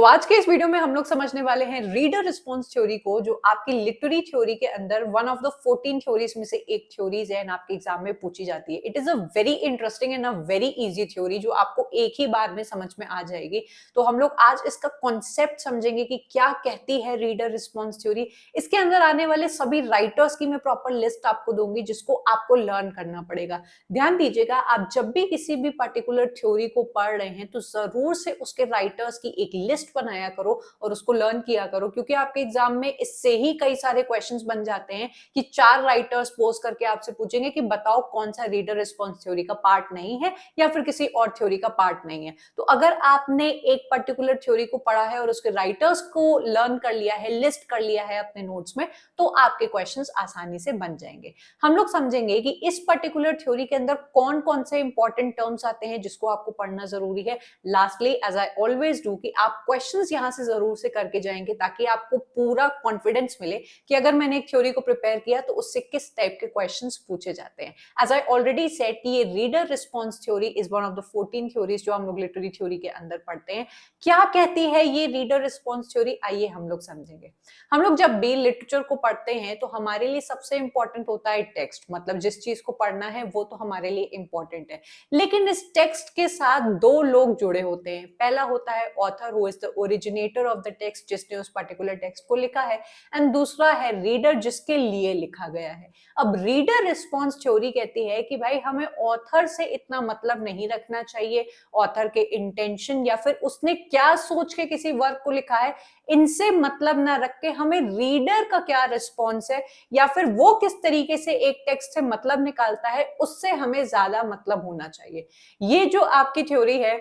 तो आज के इस वीडियो में हम लोग समझने वाले हैं रीडर रिस्पॉन्स थ्योरी को, जो आपकी लिटरेरी थ्योरी के अंदर वन ऑफ द 14 थ्योरीज में से एक थ्योरीज है एंड आपके एग्जाम में पूछी जाती है। It is a very interesting and a very easy theory जो आपको एक ही बार में समझ में आ जाएगी। तो हम लोग आज इसका कॉन्सेप्ट समझेंगे कि क्या कहती है रीडर रिस्पॉन्स थ्योरी। इसके अंदर आने वाले सभी राइटर्स की मैं प्रॉपर लिस्ट आपको दूंगी जिसको आपको लर्न करना पड़ेगा। ध्यान दीजिएगा, आप जब भी किसी भी पर्टिकुलर थ्योरी को पढ़ रहे हैं तो जरूर से उसके राइटर्स की एक लिस्ट बनाया करो और उसको लर्न किया करो, क्योंकि आपके एग्जाम में इससे ही कई सारे क्वेश्चंस बन जाते हैं कि चार राइटर्स पोज करके आपसे पूछेंगे कि बताओ कौन सा रीडर रिस्पॉन्स थ्योरी का पार्ट नहीं है या फिर किसी और थ्योरी का पार्ट नहीं है। तो अगर आपने एक पर्टिकुलर थ्योरी को पढ़ा है और उसके राइटर्स को लर्न कर लिया है, लिस्ट कर लिया है अपने नोट्स में, तो आपके क्वेश्चंस आसानी से बन जाएंगे। हम लोग समझेंगे कि इस पर्टिकुलर थ्योरी के अंदर कौन कौन से इंपॉर्टेंट टर्म्स आते हैं जिसको आपको पढ़ना जरूरी है। Lastly, as I always do, कि आप क्वेश्चंस यहां से जरूर से करके जाएंगे ताकि आपको पूरा कॉन्फिडेंस मिले कि अगर मैंने एक थ्योरी को प्रिपेयर किया तो उससे किस टाइप के क्वेश्चंस पूछे जाते हैं। एज आई ऑलरेडी सेड कि ये reader response theory is one of the 14 theories जो हम लोग लिटरेरी थ्योरी के अंदर पढ़ते हैं। क्या कहती है ये रीडर रिस्पॉन्स थ्योरी, आइए हम लोग समझेंगे। हम लोग जब भी लिटरेचर को पढ़ते हैं तो हमारे लिए सबसे इंपॉर्टेंट होता है टेक्स्ट, मतलब जिस चीज को पढ़ना है वो तो हमारे लिए इंपॉर्टेंट है, लेकिन इस टेक्स्ट के साथ दो लोग जुड़े होते हैं। पहला होता है author, who is the originator of the text, जिसने उस पर्टिकुलर टेक्स्ट को लिखा है, एंड दूसरा है रीडर, जिसके लिए लिखा गया है। अब रीडर रिस्पॉन्स थ्योरी कहती है कि भाई हमें ऑथर से इतना मतलब नहीं रखना चाहिए, ऑथर के इंटेंशन या फिर उसने क्या सोच के किसी वर्क को लिखा है, इनसे मतलब ना रख के हमें रीडर का क्या रिस्पॉन्स है या फिर वो किस तरीके से एक टेक्स्ट से मतलब निकालता है, उससे हमें ज्यादा मतलब होना चाहिए। ये जो आपकी थ्योरी है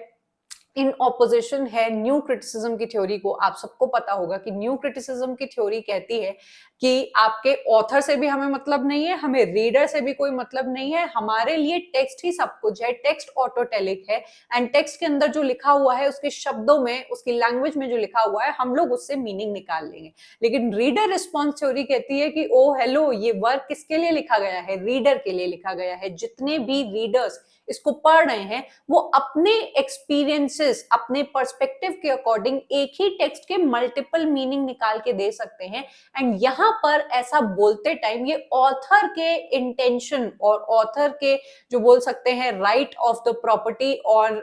इन ऑपोजिशन है न्यू क्रिटिसिज्म की थ्योरी को। आप सबको पता होगा कि न्यू क्रिटिसिज्म की थ्योरी कहती है कि आपके ऑथर से भी हमें मतलब नहीं है, हमें रीडर से भी कोई मतलब नहीं है, हमारे लिए टेक्स्ट ही सब कुछ है, टेक्स्ट ऑटोटेलिक है एंड टेक्स्ट के अंदर जो लिखा हुआ है उसके शब्दों में, उसकी लैंग्वेज में जो लिखा हुआ है हम लोग उससे मीनिंग निकाल लेंगे। लेकिन रीडर रिस्पॉन्स थ्योरी कहती है कि ओ हेलो, ये वर्क किसके लिए लिखा गया है, रीडर के लिए लिखा गया है। जितने भी रीडर्स इसको पढ़ रहे हैं वो अपने एक्सपीरियंसेस, अपने पर्सपेक्टिव के अकॉर्डिंग एक ही टेक्स्ट के मल्टीपल मीनिंग निकाल के दे सकते हैं। एंड यहाँ पर ऐसा बोलते टाइम ये ऑथर के इंटेंशन और ऑथर के जो बोल सकते हैं राइट ऑफ द प्रॉपर्टी और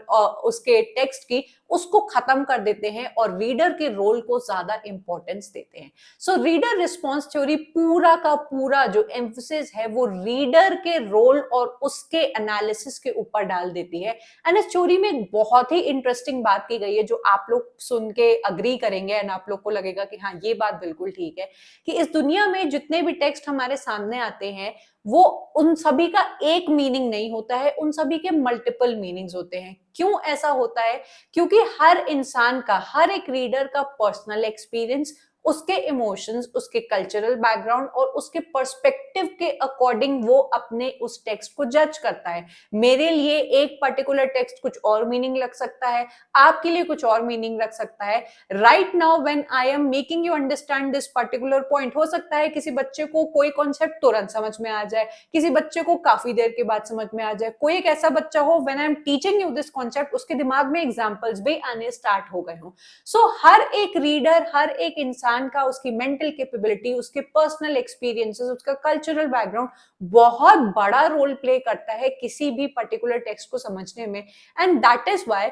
उसके टेक्स्ट की, उसको खत्म कर देते हैं और रीडर के रोल को ज्यादा इंपॉर्टेंस देते हैं। सो रीडर रिस्पॉन्स थ्योरी पूरा का पूरा जो एम्फसिस है वो रीडर के रोल और उसके एनालिसिस के ऊपर डाल देती है। एंड इस थ्योरी में एक बहुत ही इंटरेस्टिंग बात की गई है जो आप लोग सुन के अग्री करेंगे एंड आप लोग को लगेगा कि हाँ ये बात बिल्कुल ठीक है, कि इस दुनिया में जितने भी टेक्स्ट हमारे सामने आते हैं वो उन सभी का एक मीनिंग नहीं होता है, उन सभी के मल्टीपल मीनिंग्स होते हैं। क्यों ऐसा होता है? क्योंकि हर इंसान का, हर एक रीडर का पर्सनल एक्सपीरियंस, उसके इमोशंस, उसके कल्चरल बैकग्राउंड और उसके पर्सपेक्टिव के अकॉर्डिंग वो अपने उस टेक्स्ट को जज करता है। मेरे लिए एक पर्टिकुलर टेक्स्ट कुछ और मीनिंग रख सकता है, आपके लिए कुछ और मीनिंग रख सकता है। Right now when I am making you understand this particular point, हो सकता है किसी बच्चे को कोई कॉन्सेप्ट तुरंत समझ में आ जाए, किसी बच्चे को काफी देर के बाद समझ में आ जाए, कोई एक ऐसा बच्चा हो when I am teaching you this concept उसके दिमाग में एग्जांपल्स भी आने स्टार्ट हो गए हो। सो हर एक रीडर, हर एक इंसान का, उसकी मेंटल कैपेबिलिटी, उसके पर्सनल एक्सपीरियंसेस, उसका कल्चरल बैकग्राउंड बहुत बड़ा रोल प्ले करता है किसी भी पर्टिकुलर टेक्स्ट को समझने में। And that is why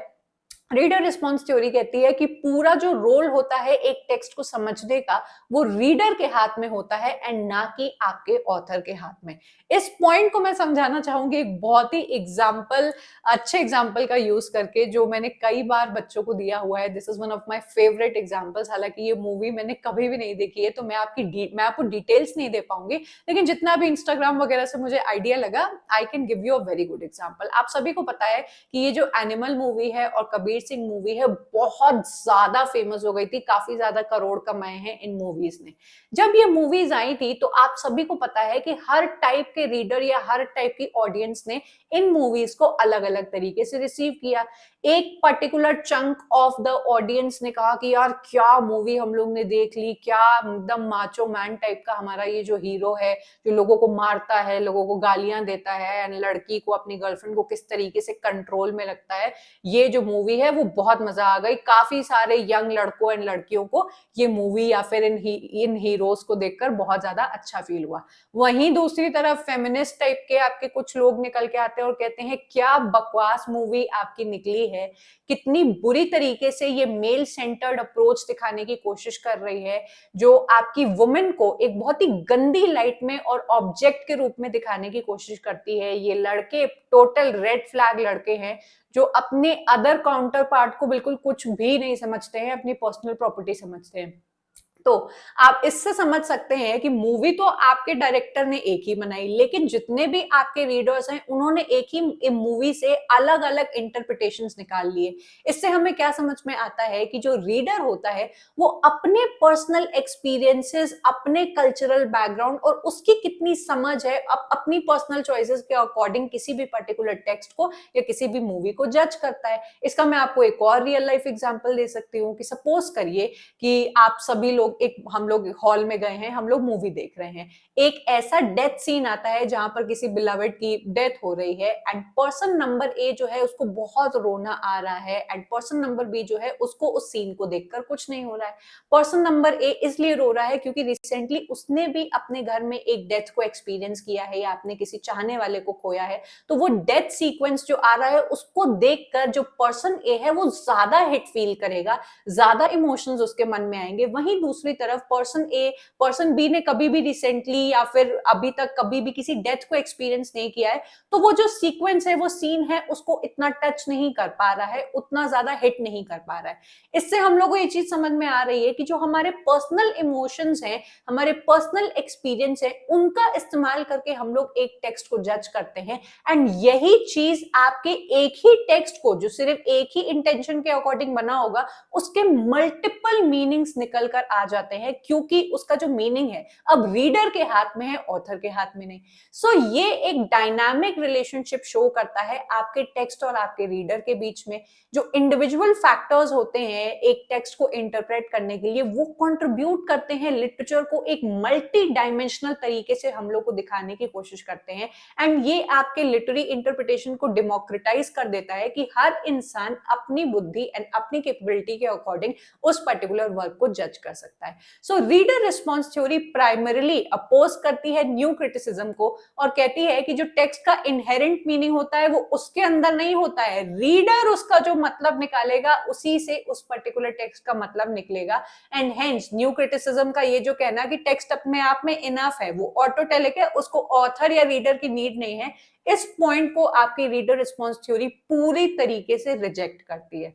reader response theory कहती है कि पूरा जो रोल होता है एक टेक्स्ट को समझने का वो रीडर के हाथ में होता है एंड ना कि आपके ऑथर के हाथ में। इस पॉइंट को मैं समझाना चाहूंगी एक बहुत ही अच्छे एग्जांपल का यूज करके, जो मैंने कई बार बच्चों को दिया हुआ है। This is one of my favourite examples. हालांकि ये मूवी मैंने कभी भी नहीं देखी है तो मैं आपको डिटेल्स नहीं दे पाऊंगी, लेकिन जितना भी इंस्टाग्राम वगैरह से मुझे आइडिया लगा, I can give you a very good example. आप सभी को पता है कि ये जो एनिमल मूवी है और कबीर सिंह मूवी है बहुत ज्यादा फेमस हो गई थी, काफी ज्यादा करोड़ कमाए हैं इन मूवीज ने। जब ये मूवीज आई थी तो आप सभी को पता है कि हर टाइप के रीडर या हर टाइप की ऑडियंस ने इन मूवीज को अलग अलग तरीके से रिसीव किया। एक particular chunk of the audience ने कहा कि यार क्या मूवी हम लोग ने देख ली, क्या एकदम माचो मैन टाइप का हमारा ये जो हीरो है, जो लोगों को मारता है, लोगों को गालियां देता है एंड लड़की को, अपनी गर्लफ्रेंड को किस तरीके से कंट्रोल में रखता है, ये जो मूवी है है वो बहुत मजा आ गई, काफी सारे यंग लड़कों एंड लड़कियों को ये मूवी या फिर इन हीरोज को देखकर बहुत ज्यादा अच्छा फील हुआ। वहीं दूसरी तरफ फेमिनिस्ट टाइप के आपके कुछ लोग निकल के आते हैं और कहते हैं क्या बकवास मूवी आपकी निकली है, कितनी बुरी तरीके से ये मेल सेंटर्ड अप्रोच दिखाने की कोशिश कर रही है, जो आपकी वुमेन को एक बहुत ही गंदी लाइट में और ऑब्जेक्ट के रूप में दिखाने की कोशिश करती है। ये लड़के टोटल रेड फ्लैग लड़के हैं जो अपने अदर काउंटर पार्ट को बिल्कुल कुछ भी नहीं समझते हैं, अपनी पर्सनल प्रॉपर्टी समझते हैं। तो आप इससे समझ सकते हैं कि मूवी तो आपके डायरेक्टर ने एक ही बनाई, लेकिन जितने भी आपके रीडर्स हैं उन्होंने एक ही मूवी से अलग अलग इंटरप्रिटेशंस निकाल लिए। इससे हमें क्या समझ में आता है कि जो रीडर होता है वो अपने पर्सनल एक्सपीरियंसेस, अपने कल्चरल बैकग्राउंड और उसकी कितनी समझ है अपनी पर्सनल चॉइसेस के अकॉर्डिंग किसी भी पर्टिकुलर टेक्स्ट को या किसी भी मूवी को जज करता है। इसका मैं आपको एक और रियल लाइफ एग्जांपल दे सकती हूँ कि सपोज करिए कि आप सभी लोग हम लोग हॉल में गए हैं, हम लोग मूवी देख रहे हैं, एक ऐसा डेथ सीन आता है जहां पर किसी बिलवेड की डेथ हो रही है एंड पर्सन नंबर ए जो है उसको बहुत रोना आ रहा है एंड पर्सन नंबर बी जो है उसको उस सीन को देखकर कुछ नहीं हो रहा है। पर्सन नंबर ए इसलिए रो रहा है क्योंकि रिसेंटली उसने भी अपने घर में एक डेथ को एक्सपीरियंस किया है या अपने किसी चाहने वाले को खोया है, तो वो डेथ सीक्वेंस जो आ रहा है उसको देखकर जो पर्सन ए है वो ज्यादा हिट फील करेगा, ज्यादा इमोशंस उसके मन में आएंगे। वहीं दूसरी तरफ पर्सन बी ने कभी भी रिसेंटली या फिर अभी तक कभी भी किसी डेथ को एक्सपीरियंस नहीं किया है, तो वो जो सीक्वेंस है, वो सीन है, उसको इतना टच नहीं कर पा रहा है, उतना ज्यादा हिट नहीं कर पा रहा है। इससे हम लोगों को ये चीज समझ में आ रही है कि जो हमारे पर्सनल इमोशंस हैं, हमारे पर्सनल एक्सपीरियंस है, उनका इस्तेमाल करके हम लोग एक टेक्स्ट को जज करते हैं एंड यही चीज आपके एक ही टेक्स्ट को जो सिर्फ एक ही इंटेंशन के अकॉर्डिंग बना होगा उसके मल्टीपल मीनिंग्स निकल कर आ जाते हैं, क्योंकि उसका जो मीनिंग है अब रीडर के हाथ में है, ऑथर के हाथ में नहीं। सो ये एक डायनामिक रिलेशनशिप शो करता है आपके टेक्स्ट और आपके रीडर के बीच में। जो इंडिविजुअल फैक्टर्स होते हैं एक टेक्स्ट को इंटरप्रेट करने के लिए, वो कंट्रीब्यूट करते हैं लिटरेचर को एक मल्टी डायमेंशनल तरीके से हम लोग को दिखाने की कोशिश करते हैं एंड ये आपके लिटरेरी इंटरप्रिटेशन को डेमोक्रेटाइज कर देता है कि हर इंसान अपनी बुद्धि एंड अपनी कैपेबिलिटी के अकॉर्डिंग उस पर्टिकुलर वर्क को जज कर सकता है। So reader response theory primarily oppose करती है न्यू क्रिटिसिज्म को और कहती है कि जो टेक्स्ट का इनहेरेंट मीनिंग होता है वो उसके अंदर नहीं होता है, रीडर उसका जो मतलब निकालेगा उसी से उस पर्टिकुलर टेक्स्ट का मतलब निकलेगा। एंड हेंस न्यू क्रिटिसिज्म का ये जो कहना कि टेक्स्ट अपने आप में इनफ है, वो ऑटोटेलिक है, उसको ऑथर या रीडर की नीड नहीं है, इस पॉइंट को आपकी रीडर रिस्पॉन्स थ्योरी पूरी तरीके से रिजेक्ट करती है।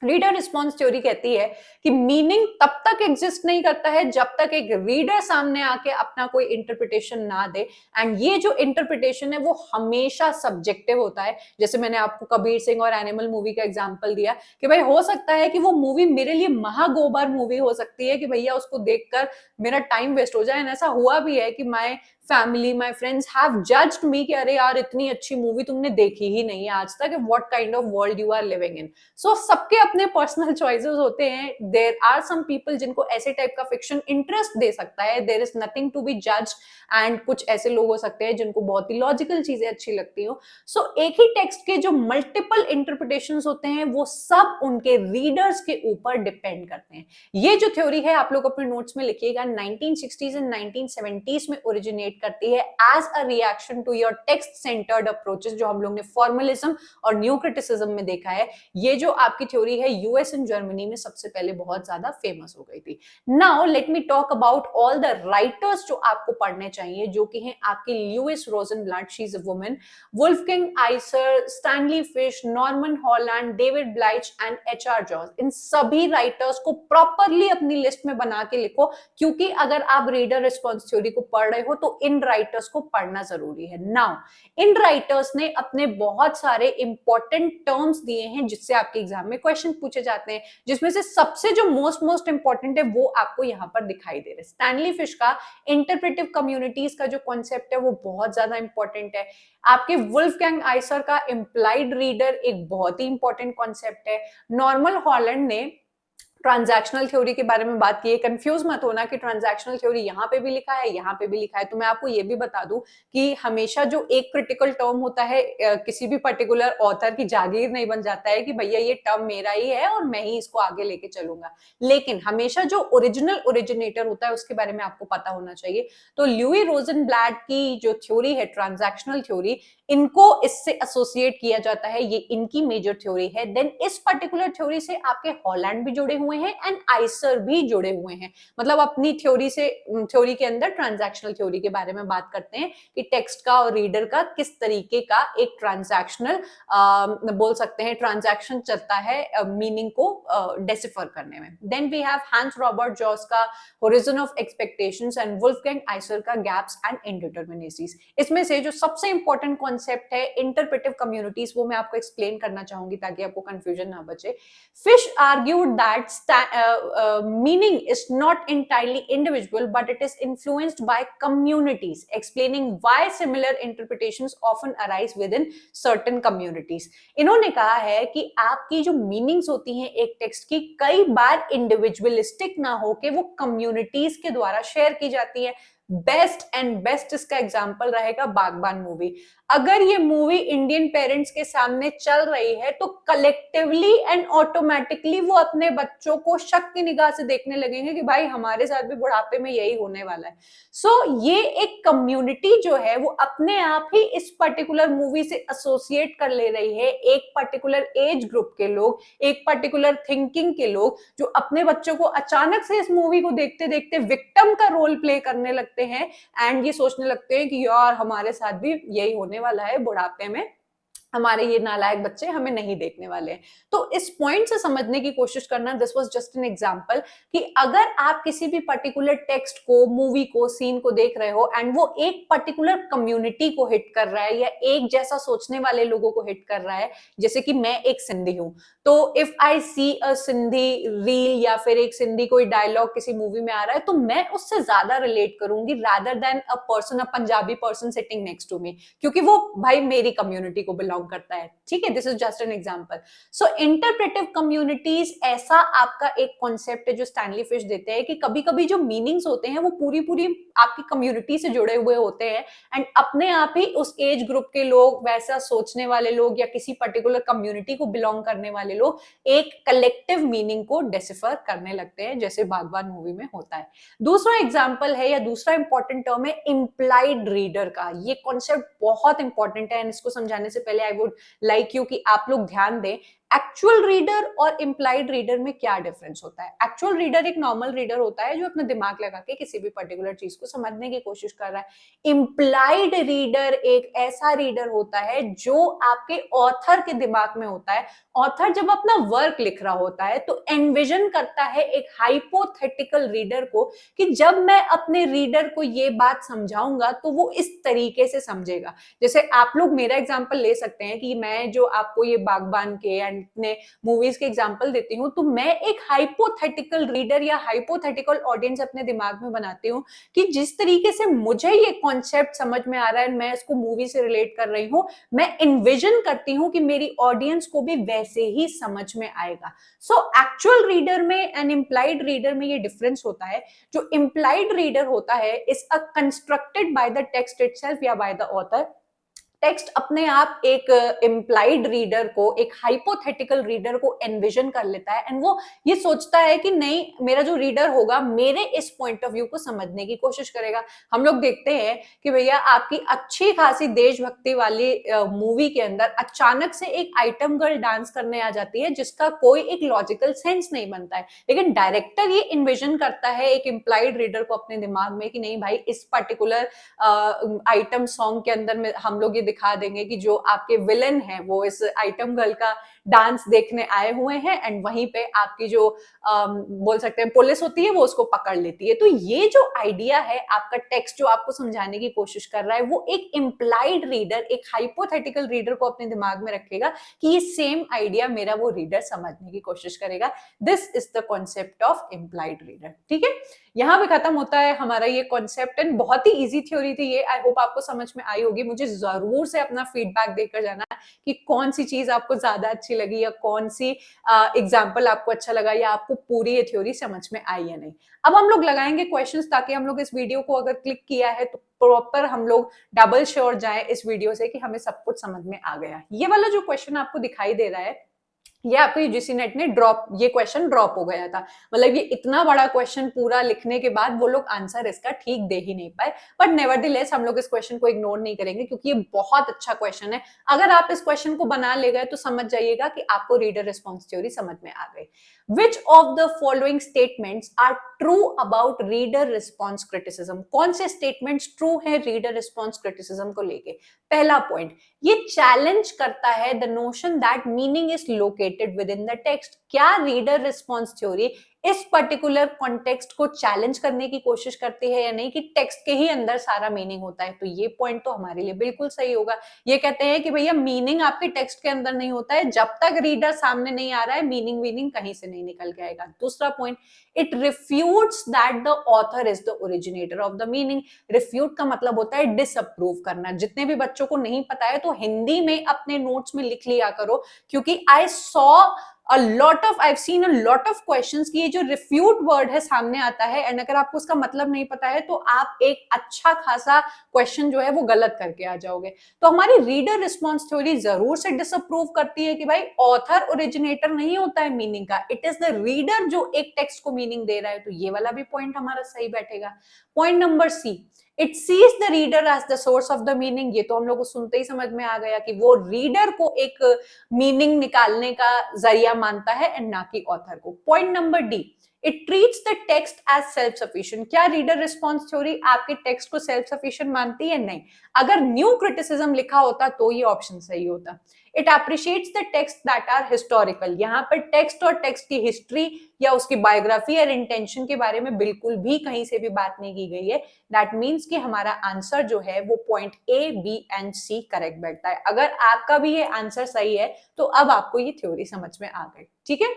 रीडर रिस्पॉन्स थ्योरी कहती है कि मीनिंग तब तक एग्जिस्ट नहीं करता है जब तक एक रीडर सामने आके अपना कोई इंटरप्रिटेशन ना दे एंड ये जो इंटरप्रिटेशन है वो हमेशा सब्जेक्टिव होता है। जैसे मैंने आपको कबीर सिंह और एनिमल मूवी का एग्जांपल दिया कि भाई हो सकता है कि वो मूवी मेरे लिए महागोबर मूवी हो सकती है कि भैया उसको देखकर मेरा टाइम वेस्ट हो जाए, ऐसा हुआ भी है कि my family, my friends have judged me कि अरे यार इतनी अच्छी मूवी तुमने देखी ही नहीं है आज तक, what kind of world you are living in. So सबके अपने पर्सनल चॉइसेस होते हैं। देयर आर सम पीपल जिनको ऐसे टाइप का फिक्शन इंटरेस्ट दे सकता है, there is nothing to be judged and कुछ ऐसे लोग हो सकते हैं जिनको बहुत ही लॉजिकल चीजें अच्छी लगती हो। सो एक ही टेक्स्ट के जो मल्टीपल इंटरप्रिटेशंस होते हैं वो सब उनके रीडर्स के ऊपर डिपेंड करते हैं। ये जो थ्योरी है आप लोग अपने नोट्स में लिखिएगा, 1960s एंड 1970s में ओरिजिनेट करती है as a reaction to your text centred approaches जो हम लोग ने फॉर्मलिज्म और न्यू क्रिटिसिज्म में देखा है। ये जो आपकी थ्योरी है यूएस एंड जर्मनी में सबसे पहले बहुत ज्यादा फेमस हो गई थी। Now let me talk about all the writers जो आपको पढ़ने चाहिए, जो कि हैं आपकी Louise Rosenblatt, she is a woman, Wolfgang Iser, Stanley Fish, Norman Holland, David Bleich and H R George. इन सभी राइटर्स को प्रॉपरली अपनी लिस्ट में बना के लिखो, क्योंकि अगर आप रीडर रिस्पॉन्स थ्योरी को पढ़ रहे हो तो इन राइटर्स को पढ़ना जरूरी है। नाउ इन राइटर्स ने अपने बहुत सारे इंपॉर्टेंट टर्म्स दिए हैं जिससे आपके एग्जाम में क्वेश्चन पूछे जाते हैं, जिसमें से सबसे जो मोस्ट इंपॉर्टेंट है वो आपको यहाँ पर दिखाई दे रहा है। स्टैनली फिश का इंटरप्रेटिव कम्युनिटीज का जो कॉन्सेप्ट है वो बहुत ज्यादा इंपॉर्टेंट है। आपके वुल्फगैंग आइसर का इम्प्लाइड रीडर एक बहुत ही इंपॉर्टेंट कॉन्सेप्ट है। नॉर्मन हॉलैंड ने ट्रांजैक्शनल थ्योरी के बारे में बात की है। कंफ्यूज मत होना कि ट्रांजैक्शनल थ्योरी यहाँ पे भी लिखा है, यहाँ पे भी लिखा है। तो मैं आपको ये भी बता दूं कि हमेशा जो एक क्रिटिकल टर्म होता है किसी भी पर्टिकुलर ऑथर की जागीर नहीं बन जाता है कि भैया ये टर्म मेरा ही है और मैं ही इसको आगे लेके चलूंगा। लेकिन हमेशा जो ओरिजिनल ओरिजिनेटर होता है उसके बारे में आपको पता होना चाहिए। तो ल्यूई रोजनब्लैट की जो थ्योरी है ट्रांजैक्शनल थ्योरी, इनको इससे एसोसिएट किया जाता है, ये इनकी मेजर थ्योरी है। देन इस पर्टिकुलर थ्योरी से आपके हॉलैंड भी जुड़े हुए हैं एंड आइसर भी जुड़े हुए हैं। मतलब अपनी थ्योरी से थ्योरी के अंदर ट्रांजैक्शनल थ्योरी के बारे में बात करते हैं कि टेक्स्ट का और रीडर का किस तरीके का एक ट्रांजैक्शनल बोल सकते हैं ट्रांजैक्शन चलता है मीनिंग को डेसिफर करने में। Then we have Hans Robert Jauss का horizon of expectations and Wolfgang Iser का गैप्स एंड इनडिटरमिनेसीज। इसमें से जो सबसे इंपॉर्टेंट कॉन्सेप्ट है इंटरप्रेटिव कम्युनिटीज, वो मैं आपको एक्सप्लेन करना चाहूंगी ताकि आपको कंफ्यूजन ना बचे। Fish argued that meaning is not entirely individual but it is influenced by communities, explaining why similar interpretations often arise within certain communities। इन्होंने कहा है कि आपकी जो मीनिंग्स होती हैं एक टेक्स्ट की कई बार इंडिविजुअलिस्टिक ना होके वो कम्युनिटीज के द्वारा शेयर की जाती है। बेस्ट एंड बेस्ट इसका एग्जांपल रहेगा बागबान मूवी। अगर ये मूवी इंडियन पेरेंट्स के सामने चल रही है तो कलेक्टिवली एंड ऑटोमेटिकली वो अपने बच्चों को शक की निगाह से देखने लगेंगे कि भाई हमारे साथ भी बुढ़ापे में यही होने वाला है। ये एक कम्युनिटी जो है वो अपने आप ही इस पर्टिकुलर मूवी से एसोसिएट कर ले रही है। एक पर्टिकुलर एज ग्रुप के लोग, एक पर्टिकुलर थिंकिंग के लोग जो अपने बच्चों को अचानक से इस मूवी को देखते देखते विक्टिम का रोल प्ले करने लगते हैं एंड ये सोचने लगते हैं कि यार हमारे साथ भी यही होने वाला है बुढ़ापे में, हमारे ये नालायक बच्चे हमें नहीं देखने वाले हैं। तो इस पॉइंट से समझने की कोशिश करना, this was just an example कि अगर आप किसी भी पर्टिकुलर टेक्स्ट को, मूवी को, सीन को देख रहे हो एंड वो एक पर्टिकुलर कम्युनिटी को हिट कर रहा है या एक जैसा सोचने वाले लोगों को हिट कर रहा है, जैसे कि मैं एक सिंधी हूं, तो if I see a Sindhi reel या फिर एक सिंधी कोई डायलॉग किसी मूवी में आ रहा है तो मैं उससे ज्यादा रिलेट करूंगी rather than a person, a Punjabi person sitting next to me, क्योंकि वो भाई मेरी कम्युनिटी को बिलोंग करता है। ठीक है, this is just an example. So interpretive communities ऐसा आपका एक कॉन्सेप्ट है जो स्टैनली फिश देते हैं कि कभी कभी जो मीनिंग्स होते हैं वो पूरी पूरी आपकी कम्युनिटी से जुड़े हुए होते हैं एंड अपने आप ही उस एज ग्रुप के लोग, वैसा सोचने वाले लोग या किसी पर्टिकुलर कम्युनिटी को बिलोंग करने वाले लोग एक कलेक्टिव मीनिंग को डेसिफर करने लगते हैं, जैसे बागबान मूवी में होता है। दूसरा एग्जांपल है या दूसरा इंपॉर्टेंट टर्म है इंप्लाइड रीडर का। ये कॉन्सेप्ट बहुत इंपॉर्टेंट है एंड इसको समझाने से पहले आई वुड लाइक यू कि आप लोग ध्यान दें एक्चुअल रीडर और इंप्लाइड रीडर में क्या डिफरेंस होता है। एक्चुअल रीडर एक नॉर्मल रीडर होता है जो अपना दिमाग लगा के किसी भी पर्टिकुलर चीज को समझने की कोशिश कर रहा है। इंप्लाइड रीडर एक ऐसा रीडर होता है जो आपके ऑथर के दिमाग में होता है। ऑथर जब अपना वर्क लिख रहा होता है तो एनविजन करता है एक हाइपोथेटिकल रीडर को कि जब मैं अपने रीडर को ये बात समझाऊंगा तो वो इस तरीके से समझेगा। जैसे आप लोग मेरा एग्जांपल ले सकते हैं कि मैं जो आपको ये बागबान के एंड मूवीज के एग्जांपल देती हूँ तो मैं एक हाइपोथेटिकल रीडर या हाइपोथेटिकल ऑडियंस अपने दिमाग में बनाती हूँ कि जिस तरीके से मुझे ये कॉन्सेप्ट समझ में आ रहा है, मैं इसको मूवी से रिलेट कर रही हूँ, मैं इन्विजन करती हूँ कि मेरी ऑडियंस को भी वैसे ही समझ में आएगा। सो एक्चुअल रीडर में एंड इंप्लाइड रीडर में ये डिफरेंस होता है। जो इंप्लाइड रीडर होता है is a constructed by the text itself या बाय द ऑथर। टेक्स्ट अपने आप एक इंप्लाइड रीडर को, एक हाइपोथेटिकल रीडर को एनविजन कर लेता है एंड वो ये सोचता है कि नहीं, मेरा जो रीडर होगा मेरे इस पॉइंट ऑफ व्यू को समझने की कोशिश करेगा। हम लोग देखते हैं कि भैया आपकी अच्छी खासी देशभक्ति वाली मूवी के अंदर अचानक से एक आइटम गर्ल डांस करने आ जाती है जिसका कोई एक लॉजिकल सेंस नहीं बनता है, लेकिन डायरेक्टर ये इन्विजन करता है एक इंप्लाइड रीडर को अपने दिमाग में कि नहीं भाई, इस पर्टिकुलर आइटम सॉन्ग के अंदर में हम लोग ये दिखा देंगे कि जो आपके विलन है वो इस आइटम गर्ल का डांस देखने आए हुए हैं एंड वहीं पे आपकी जो बोल सकते हैं पुलिस होती है वो उसको पकड़ लेती है। तो ये जो आइडिया है, आपका टेक्स्ट जो आपको समझाने की कोशिश कर रहा है, वो एक इंप्लाइड रीडर, एक हाइपोथेटिकल रीडर को अपने दिमाग में रखेगा कि ये सेम आइडिया मेरा वो रीडर समझने की कोशिश करेगा। This is the concept of implied reader. ठीक है, यहां पे खत्म होता है हमारा ये कॉन्सेप्ट एंड बहुत ही इजी थ्योरी थी ये। आई होप आपको समझ में आई होगी। मुझे जरूर जरूर से अपना फीडबैक देकर जाना कि कौन सी चीज आपको ज्यादा अच्छी लगी या कौन सी एग्जाम्पल आपको अच्छा लगा या आपको पूरी ये थ्योरी समझ में आई या नहीं। अब हम लोग लगाएंगे क्वेश्चंस ताकि हम लोग इस वीडियो को अगर क्लिक किया है तो प्रॉपर हम लोग डबल श्योर जाए इस वीडियो से कि हमें सब कुछ समझ में आ गया। ये वाला जो क्वेश्चन आपको दिखाई दे रहा है ये आपको यूजीसी नेट ने ये क्वेश्चन ड्रॉप हो गया था। मतलब ये इतना बड़ा क्वेश्चन पूरा लिखने के बाद वो लोग आंसर इसका ठीक दे ही नहीं पाए, बट नेवरदलेस हम लोग इस क्वेश्चन को इग्नोर नहीं करेंगे क्योंकि ये बहुत अच्छा क्वेश्चन है। अगर आप इस क्वेश्चन को बना ले गए तो समझ जाइएगा कि आपको रीडर रिस्पॉन्स थ्योरी समझ में आ गई। Which of the following statements are true about reader response criticism? कौन से statements true है reader response criticism को लेके? पहला पॉइंट, ये चैलेंज करता है the notion that meaning is located within the text। क्या रीडर रिस्पॉन्स थ्योरी इस पर्टिकुलर कॉन्टेक्स्ट को चैलेंज करने की कोशिश करती है या नहीं कि टेक्स्ट के ही अंदर सारा मीनिंग होता है? तो ये पॉइंट तो हमारे लिए बिल्कुल सही होगा। ये कहते हैं कि भैया मीनिंग आपके टेक्स्ट के अंदर नहीं होता है, जब तक रीडर सामने नहीं आ रहा है मीनिंग कहीं से नहीं निकल के आएगा। दूसरा point, it refutes that the author is the originator of the meaning. Refute का मतलब होता है डिसअप्रूव करना। जितने भी बच्चों को नहीं पता है तो हिंदी में अपने नोट्स में लिख लिया करो, क्योंकि I've seen a lot of questions कि ये जो refute word है सामने आता है एंड अगर आपको उसका मतलब नहीं पता है तो आप एक अच्छा खासा क्वेश्चन जो है वो गलत करके आ जाओगे। तो हमारी रीडर रिस्पॉन्स थ्योरी जरूर से डिसअप्रूव करती है कि भाई ऑथर ओरिजिनेटर नहीं होता है मीनिंग का, इट इज द रीडर जो एक टेक्स्ट को मीनिंग दे रहा है। तो ये वाला भी पॉइंट हमारा सही बैठेगा। Point number C, it sees the reader as the source of the meaning. ये तो हम लोग को सुनते ही समझ में आ गया कि वो रीडर को एक मीनिंग निकालने का जरिया मानता है एंड ना कि ऑथर को। Point number D, it treats the text as self sufficient. क्या रीडर रिस्पॉन्स थ्योरी आपके टेक्स्ट को सेल्फ सफिशिएंट मानती है? नहीं। अगर न्यू क्रिटिसिज्म लिखा होता तो ये ऑप्शन सही होता। It appreciates the text that are historical. यहाँ पर टेक्स्ट और टेक्स्ट की हिस्ट्री या उसकी बायोग्राफी और इंटेंशन के बारे में बिल्कुल भी कहीं से भी बात नहीं की गई है। दैट मीन्स कि हमारा आंसर जो है वो point A, B and C correct बैठता है। अगर आपका भी ये आंसर सही है तो अब आपको ये थ्योरी समझ में आ गई। ठीक है,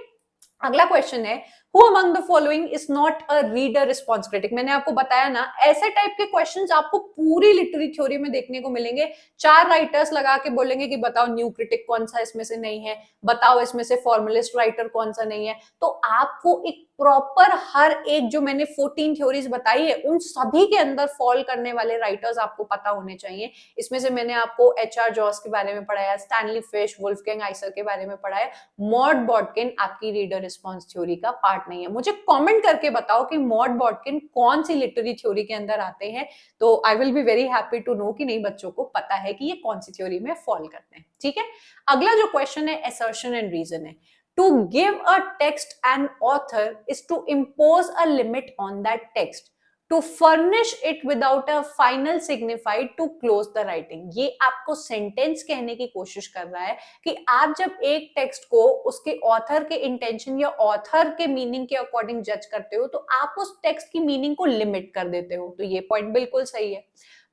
अगला क्वेश्चन है, Who among the following is not a reader response critic? मैंने आपको बताया ना, ऐसे टाइप के क्वेश्चंस आपको पूरी लिटरेरी थ्योरी में देखने को मिलेंगे। 4 राइटर्स लगा के बोलेंगे कि बताओ न्यू क्रिटिक कौन सा इसमें से नहीं है, बताओ इसमें से फॉर्मलिस्ट राइटर कौन सा नहीं है। तो आपको एक प्रॉपर हर एक जो मैंने 14 थ्योरीज बताई है उन सभी के अंदर फॉल करने वाले राइटर्स आपको पता होने चाहिए। इसमें से मैंने आपको एचआर जॉस के बारे में पढ़ाया, स्टैनली फिश, वुल्फगैंग आइसर के बारे में पढ़ाया। मॉड बॉटकिन आपकी रीडर रिस्पॉन्स थ्योरी का पार्ट नहीं है। मुझे कमेंट करके बताओ कि मॉड बॉटकिन कौन सी लिटरेरी थ्योरी के अंदर आते हैं, तो I will be very happy to know कि नहीं बच्चों को पता है कि ये कौन सी थ्योरी में फॉल करते हैं। ठीक है, अगला जो क्वेश्चन है assertion एंड रीजन है। To give a text an author is to impose a limit on that text, to furnish it without a final signified to close the writing। ये आपको सेंटेंस कहने की कोशिश कर रहा है कि आप जब एक टेक्स्ट को उसके ऑथर के इंटेंशन या ऑथर के मीनिंग के अकॉर्डिंग जज करते हो तो आप उस टेक्स्ट की मीनिंग को लिमिट कर देते हो। तो ये पॉइंट बिल्कुल सही है।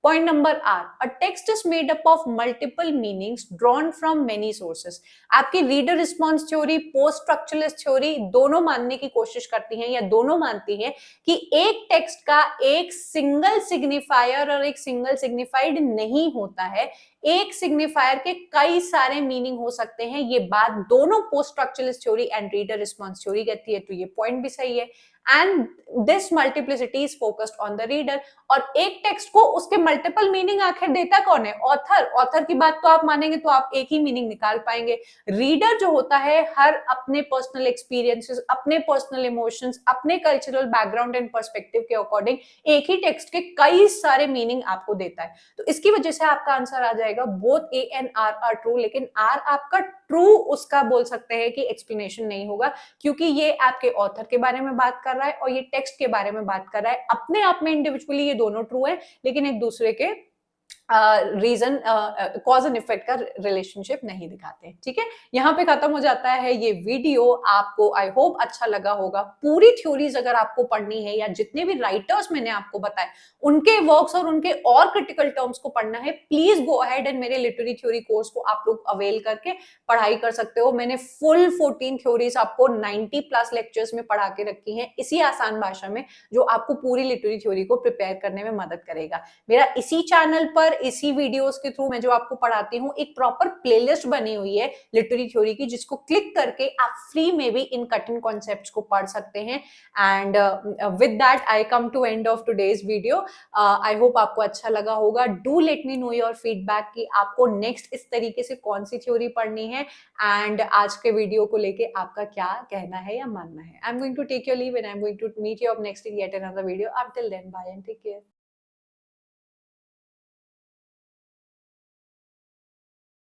Point number R, a text is made up of multiple meanings drawn from many sources। आपकी reader response theory, post structuralist theory दोनों मानने की कोशिश करती हैं या दोनों मानती हैं कि एक टेक्स्ट का एक सिंगल सिग्निफायर और एक सिंगल सिग्निफाइड नहीं होता है, एक सिग्निफायर के कई सारे मीनिंग हो सकते हैं। ये बात दोनों post structuralist theory and reader response theory कहती है। तो ये पॉइंट भी सही है। And this multiplicity is focused on the reader. और एक टेक्स्ट को उसके मल्टीपल मीनिंग आखिर देता कौन है? ऑथर। ऑथर की बात तो आप मानेंगे तो आप एक ही मीनिंग निकाल पाएंगे। रीडर जो होता है हर अपने पर्सनल एक्सपीरियंसेस, अपने पर्सनल इमोशंस, अपने कल्चरल बैकग्राउंड एंड पर्सपेक्टिव के अकॉर्डिंग एक ही टेक्स्ट के कई सारे मीनिंग आपको देता है। तो इसकी वजह से आपका आंसर आ जाएगा both A and R are true. लेकिन आर आपका ट्रू उसका बोल सकते हैं कि एक्सप्लेनेशन नहीं होगा, क्योंकि ये आपके ऑथर के बारे में बात कर रहा है और ये टेक्स्ट के बारे में बात कर रहा है। अपने आप में इंडिविजुअली ये दोनों ट्रू है, लेकिन एक दूसरे के रीजन कॉज एंड इफेक्ट का रिलेशनशिप नहीं दिखाते हैं। ठीक है, यहाँ पे खत्म हो जाता है ये वीडियो। आपको आई होप अच्छा लगा होगा। पूरी थ्योरीज अगर आपको पढ़नी है या जितने भी राइटर्स मैंने आपको बताए उनके वर्क्स और उनके और क्रिटिकल टर्म्स को पढ़ना है, प्लीज गो अहेड एंड मेरे लिटरेरी थ्योरी कोर्स को आप लोग अवेल करके पढ़ाई कर सकते हो। मैंने फुल 14 थ्योरीज आपको 90+ लेक्चर्स में पढ़ा के रखी हैं इसी आसान भाषा में, जो आपको पूरी लिटरेरी थ्योरी को प्रिपेयर करने में मदद करेगा। मेरा इसी चैनल पर इसी वीडियोस के थ्रू मैं जो आपको पढ़ाती हूँ एक प्रॉपर प्लेलिस्ट बनी हुई है लिटरेरी थ्योरी की, जिसको क्लिक करके आप फ्री में भी इन कठिन कॉन्सेप्ट्स को पढ़ सकते हैं। And with that I come to end of today's video. I hope आपको अच्छा लगा होगा। Do let me know your feedback कि आपको नेक्स्ट इस तरीके से कौन सी थ्योरी पढ़नी है, एंड आज के वीडियो को लेके आपका क्या कहना है या मानना है। I am going to take your leave and I am going to meet you up next in yet another video. Until then, bye and take care.